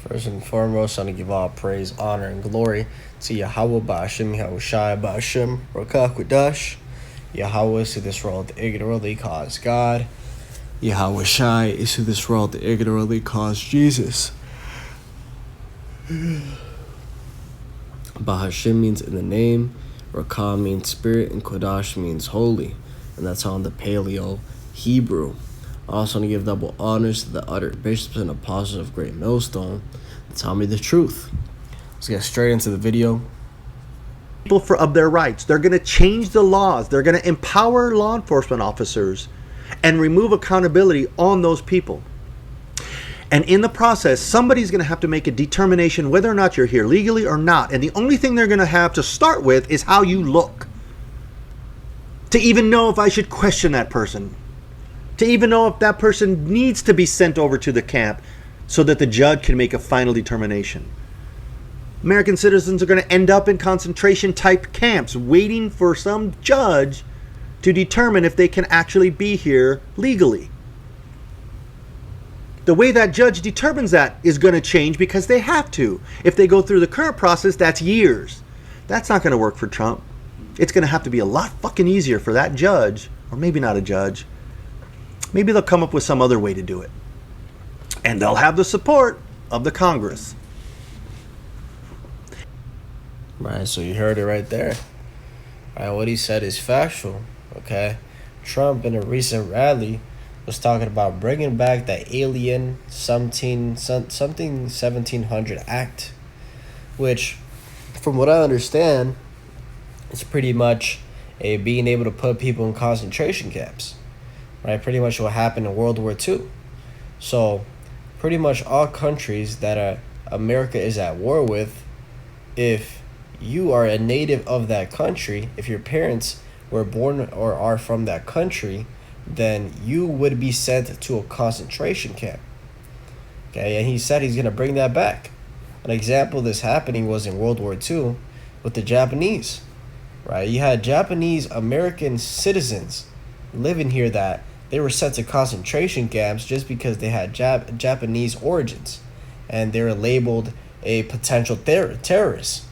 First and foremost, I want to give all praise, honor, and glory to Yahweh Ba'ashem, Yahushai Ba'ashem, Rakakwadash. Yahweh is who this world ignorantly calls God. Yahweh Shai is who this world ignorantly calls Jesus. Bahashim means in the name, Rakah means spirit, and Kodash means holy. And that's on the Paleo Hebrew. I also want to give double honors to the uttered bishops and apostles of Great Millstone to tell me the truth. Let's get straight into the video. People of their rights. They're going to change the laws. They're going to empower law enforcement officers and remove accountability on those people. And in the process, somebody's going to have to make a determination whether or not you're here legally or not. And the only thing they're going to have to start with is how you look. To even know if I should question that person. To even know if that person needs to be sent over to the camp so that the judge can make a final determination. American citizens are going to end up in concentration type camps waiting for some judge to determine if they can actually be here legally. The way that judge determines that is going to change because they have to. If they go through the current process, that's years. That's not going to work for Trump. It's going to have to be a lot fucking easier for that judge, or maybe not a judge. Maybe they'll come up with some other way to do it. And they'll have the support of the Congress. Right, so you heard it right there. Right, what he said is factual, okay? Trump, in a recent rally, was talking about bringing back the alien something 1700 Act, which, from what I understand, is pretty much a being able to put people in concentration camps. Right, pretty much what happened in World War II. So, pretty much all countries that America is at war with, if you are a native of that country, if your parents were born or are from that country, then you would be sent to a concentration camp. Okay, and he said he's going to bring that back. An example of this happening was in World War II with the Japanese. Right, you had Japanese American citizens living here that they were sent to concentration camps just because they had Japanese origins, and they were labeled a potential terrorist.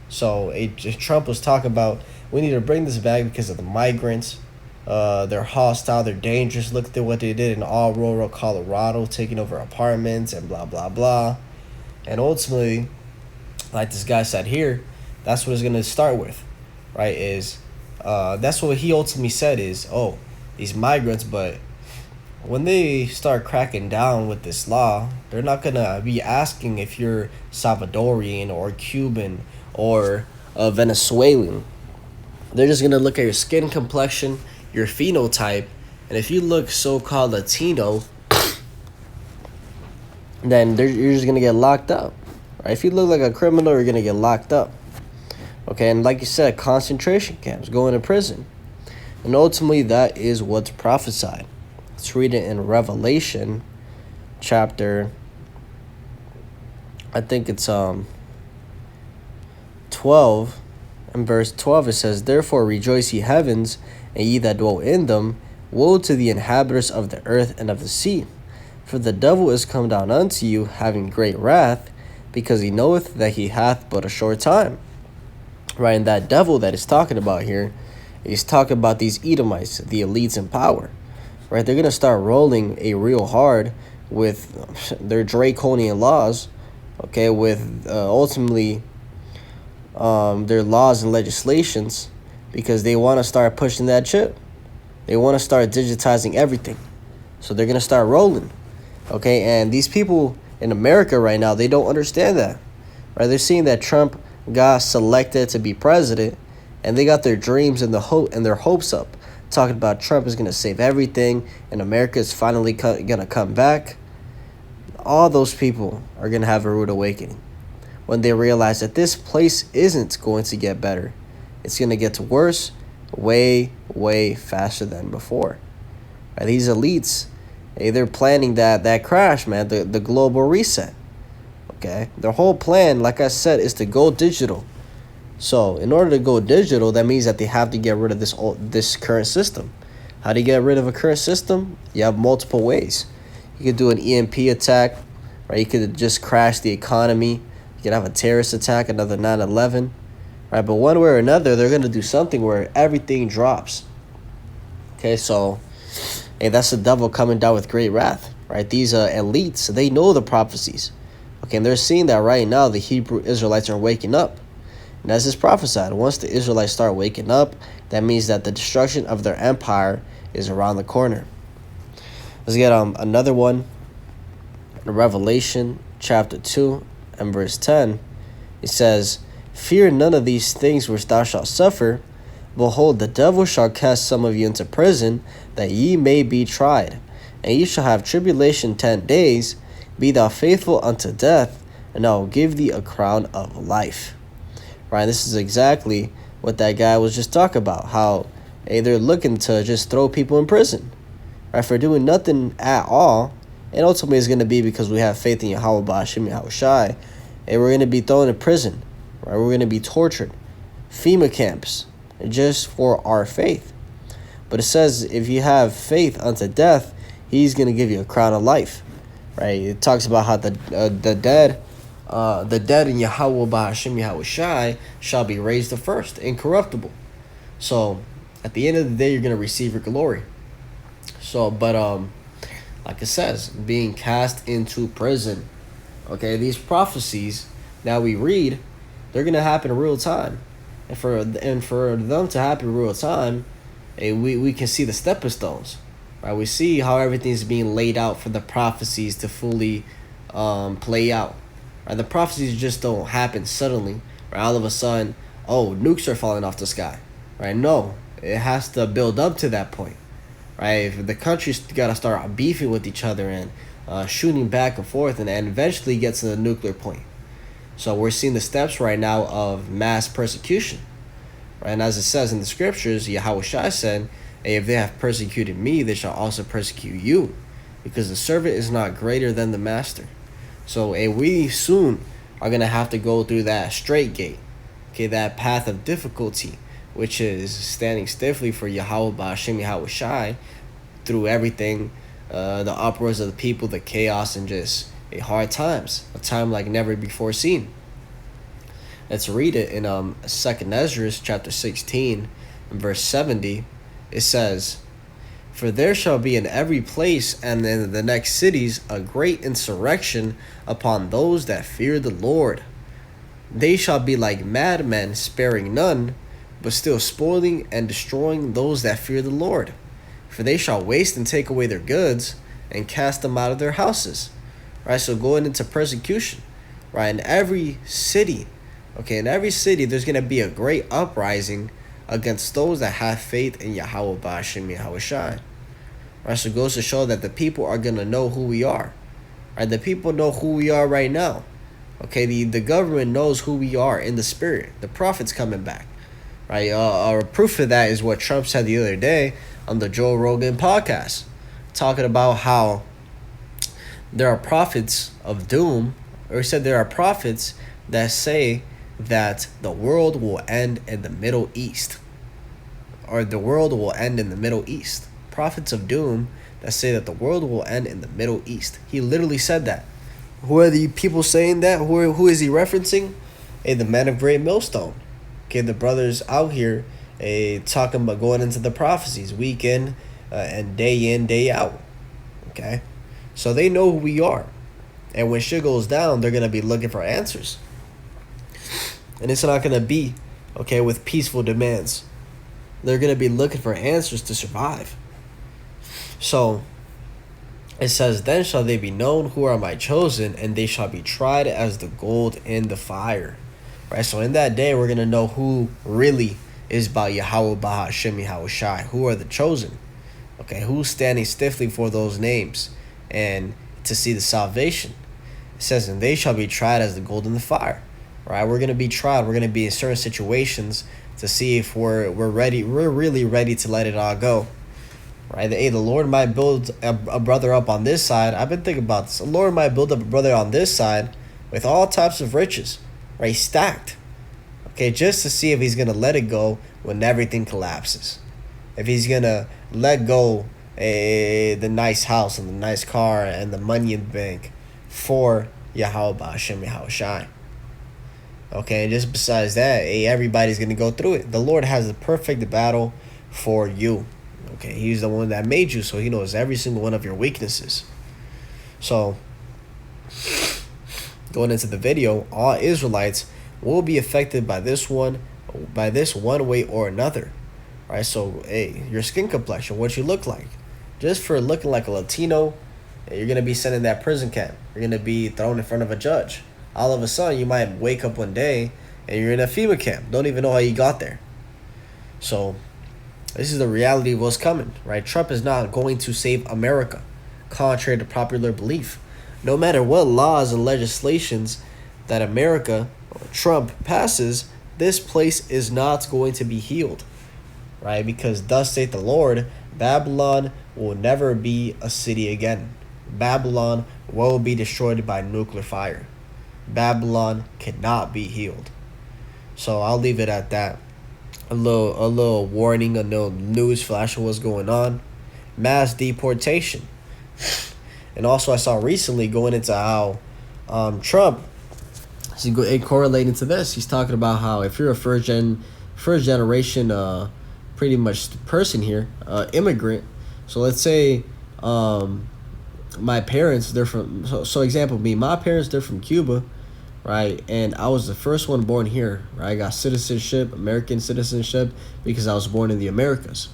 So Trump was talking about, we need to bring this back because of the migrants. They're hostile, they're dangerous. Look at what they did in all rural Colorado, taking over apartments and blah, blah, blah. And ultimately, like this guy said here, that's what it's going to start with, right? That's what he ultimately said is, these migrants, but when they start cracking down with this law, they're not going to be asking if you're Salvadorian or Cuban or Venezuelan. They're just going to look at your skin complexion, your phenotype, and if you look so-called Latino, then you're just going to get locked up. Right? If you look like a criminal, you're going to get locked up. Okay, and like you said, concentration camps, going to prison. And ultimately, that is what's prophesied. Let's read it in Revelation chapter, I think it's 12, and verse 12, it says, "Therefore rejoice, ye heavens, and ye that dwell in them. Woe to the inhabitants of the earth and of the sea. For the devil is come down unto you, having great wrath, because he knoweth that he hath but a short time." Right, and that devil that is talking about here, he's talking about these Edomites, the elites in power. Right, they're going to start rolling a real hard with their draconian laws, okay, with ultimately their laws and legislations, because they want to start pushing that chip. They want to start digitizing everything. So they're going to start rolling, okay, and these people in America right now, they don't understand that. Right, they're seeing that Trump got selected to be president, and they got their dreams and their hopes up, talking about Trump is going to save everything and America is finally going to come back. All those people are going to have a rude awakening when they realize that this place isn't going to get better. It's going to get worse way, way faster than before. Right? These elites, they're planning that crash, man, the global reset. Okay, their whole plan, like I said, is to go digital. So in order to go digital, that means that they have to get rid of this current system. How do you get rid of a current system? You have multiple ways. You can do an EMP attack, right? You could just crash the economy. You could have a terrorist attack, another 9/11, right? But one way or another, they're gonna do something where everything drops. Okay, so hey, that's the devil coming down with great wrath, right? These elites, they know the prophecies. Okay, and they're seeing that right now the Hebrew Israelites are waking up. And as is prophesied, once the Israelites start waking up, that means that the destruction of their empire is around the corner. Let's get another one. Revelation chapter 2 and verse 10. It says, "Fear none of these things which thou shalt suffer. Behold, the devil shall cast some of you into prison, that ye may be tried. And ye shall have tribulation 10 days. Be thou faithful unto death, and I will give thee a crown of life." Right, this is exactly what that guy was just talking about. How they're looking to just throw people in prison, right, for doing nothing at all. And ultimately it's going to be because we have faith in Yahweh Ba'ashim Yahushai, and we're going to be thrown in prison, right? We're going to be tortured, FEMA camps, just for our faith. But it says if you have faith unto death, he's going to give you a crown of life, right? It talks about how the dead in Yahweh Ba'ashim Yahushai shall be raised the first, incorruptible. So at the end of the day, you're going to receive your glory. So, but like it says, being cast into prison. Okay, these prophecies that we read, they're gonna happen in real time, and for them to happen in real time, we can see the stepping stones, right? We see how everything's being laid out for the prophecies to fully play out. Right, the prophecies just don't happen suddenly, right? All of a sudden, oh, nukes are falling off the sky, right? No, it has to build up to that point. Right, if the country's got to start beefing with each other and shooting back and forth, and eventually get to the nuclear point. So we're seeing the steps right now of mass persecution. Right, and as it says in the scriptures, Yahushua said, "Hey, if they have persecuted me, they shall also persecute you, because the servant is not greater than the master." So we soon are going to have to go through that straight gate, okay, that path of difficulty, which is standing stiffly for Yahweh Ba'ashim Yahushai through everything, the uproars of the people, the chaos, and just hard times, a time like never before seen. Let's read it in 2nd Ezra chapter 16 and verse 70. It says, "For there shall be in every place and in the next cities a great insurrection upon those that fear the Lord. They shall be like madmen, sparing none, but still spoiling and destroying those that fear the Lord. For they shall waste and take away their goods, and cast them out of their houses." Right, so going into persecution, right, in every city, okay, in every city there's going to be a great uprising against those that have faith in Yahweh Ba'ashim Yahushai. Right, so it goes to show that the people are going to know who we are. Right, the people know who we are right now. Okay, the government knows who we are in the spirit. The prophet's coming back. Right, proof of that is what Trump said the other day on the Joe Rogan podcast, talking about how there are prophets of doom, or he said there are prophets that say that the world will end in the Middle East, or the world will end in the Middle East. Prophets of doom that say that the world will end in the Middle East. He literally said that. Who are the people saying that? Who is he referencing? The men of Great Millstone. Okay, the brothers out here talking about going into the prophecies week in and day out. Okay, so they know who we are, and when shit goes down, they're gonna be looking for answers, and it's not gonna be with peaceful demands. They're gonna be looking for answers to survive. So it says, "Then shall they be known who are my chosen, and they shall be tried as the gold in the fire." Right, so in that day, we're going to know who really is about Yahweh Ba'ashim Yahushai. Who are the chosen? Okay, who's standing stiffly for those names and to see the salvation. It says, "And they shall be tried as the gold in the fire." Right, we're going to be tried. We're going to be in certain situations to see if we're ready. We're really ready to let it all go. Right, the Lord might build a brother up on this side. I've been thinking about this. The Lord might build up a brother on this side with all types of riches. Right, stacked. Okay, just to see if he's gonna let it go when everything collapses. If he's gonna let go the nice house and the nice car and the money in the bank for Yahweh Hashem Yahushai. Okay, and just besides that, hey, everybody's gonna go through it. The Lord has the perfect battle for you. Okay, He's the one that made you, so He knows every single one of your weaknesses. So, going into the video, all Israelites will be affected by this one way or another. Right? So, hey, your skin complexion, what you look like. Just for looking like a Latino, you're gonna be sent in that prison camp. You're gonna be thrown in front of a judge. All of a sudden, you might wake up one day and you're in a FEMA camp. Don't even know how you got there. So, this is the reality of what's coming, right? Trump is not going to save America, contrary to popular belief. No matter what laws and legislations that America or Trump passes, this place is not going to be healed, right? Because thus saith the Lord, Babylon will never be a city again. Babylon will be destroyed by nuclear fire. Babylon cannot be healed. So I'll leave it at that. A little warning, a little news flash of what's going on. Mass deportation. And also I saw recently going into how Trump, correlating to this, he's talking about how if you're a first generation pretty much person here, immigrant. So let's say my parents, they're from, so example me, my parents, they're from Cuba, right? And I was the first one born here, right? I got citizenship, American citizenship, because I was born in the Americas.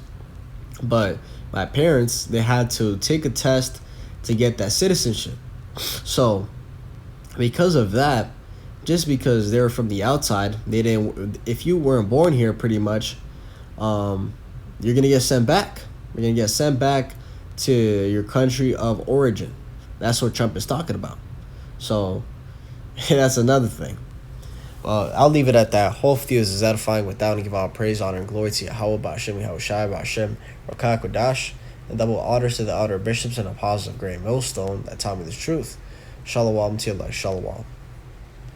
But my parents, they had to take a test to get that citizenship. So because of that, just because they were from the outside, they didn't, if you weren't born here pretty much, you're gonna get sent back. You're gonna get sent back to your country of origin. That's what Trump is talking about. So that's another thing. I'll leave it at that. Hopefully this is edifying without and give all praise, honor, and glory to Yahweh, Ba'ashem, Yahushai, Ba'ashem, Rakah, Kodash, and double honors to the elder bishops and apostles of Great Millstone that taught me the truth. Shalom to you, Shalom.